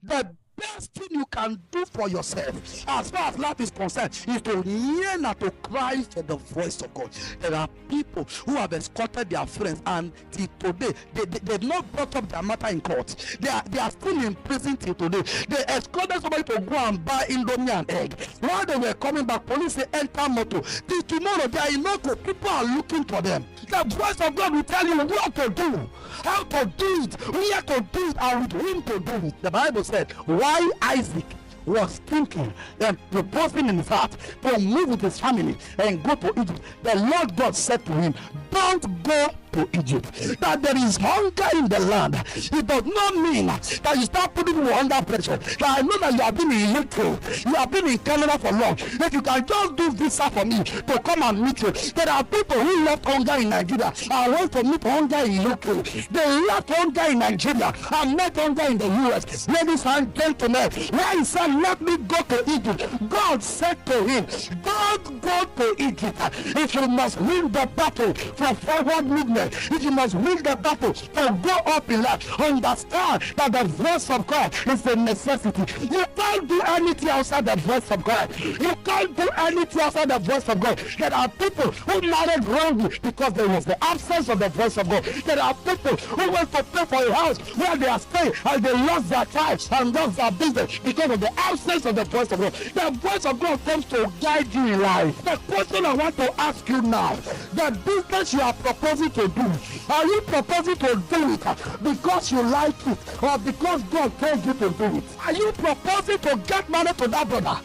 The best thing you can do for yourself, as far as life is concerned, is to yearn and to cry for the voice of God. There are people who have escorted their friends, and till today, they've not brought up their matter in court. They are still in prison till today. They escorted somebody to go and buy Indomie and egg. While they were coming back, police say, enter motor. Till tomorrow, they are in motor. People are looking for them. The voice of God will tell you what to do, how to do it, where to do it, and with whom to do it. The Bible said, why Isaac was thinking and proposing in his heart to move with his family and go to Egypt, the Lord God said to him, don't go to Egypt. That there is hunger in the land, it does not mean that you start putting people under pressure. That I know that you have been in UK, you have been in Canada for long. If you can just do visa for me to come and meet you. There are people who left hunger in Nigeria and went to meet hunger in UK. They left hunger in Nigeria and met hunger in the US. Ladies and gentlemen, why he said, let me go to Egypt, God said to him, don't go to Egypt. If you must win the battle for forward movement, if you must win the battle to go up in life, understand that the voice of God is a necessity. You can't do anything outside the voice of God. You can't do anything outside the voice of God. There are people who married wrongly because there was the absence of the voice of God. There are people who went to pay for a house where they are staying and they lost their lives and lost their business because of the absence of the voice of God. The voice of God comes to guide you in life. The question I want to ask you now, the business you are proposing to do, are you proposing to do it because you like it or because God told you to do it? Are you proposing to get married to that brother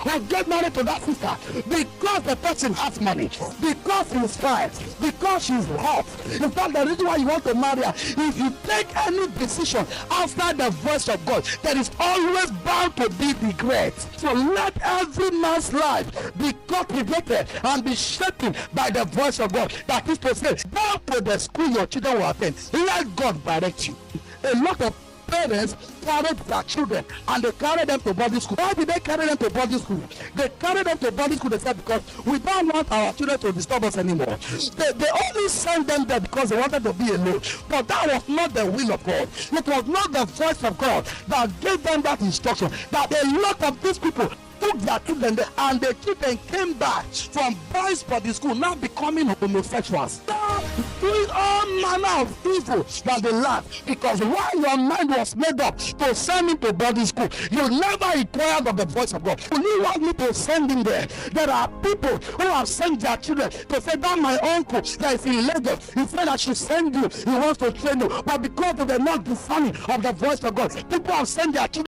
or get married to that sister because the person has money, because he's fine, because she's hot? Is that the reason why you want to marry her? If you take any decision outside the voice of God, there is always bound to be regret. So let every man's life be cultivated and be shaped by the voice of God. That is to say, go to the school your children will attend. Let God direct you. A lot of parents carried their children and they carried them to boarding school. Why did they carry them to boarding school? They carried them to boarding school, they said, because we don't want our children to disturb us anymore. They only sent them there because they wanted to be alone. But that was not the will of God. It was not the voice of God that gave them that instruction. That a lot of these people took their children there and the children came back from boys boarding school now becoming homosexuals. Now doing all manner of evil that they lack, because while your mind was made up to send him to boarding school, you never inquired of the voice of God. You want me to send him there? There are people who have sent their children to say that my uncle that is in Lagos, he said I should send you, he wants to train you, but because they were not discerning of the voice of God, people have sent their children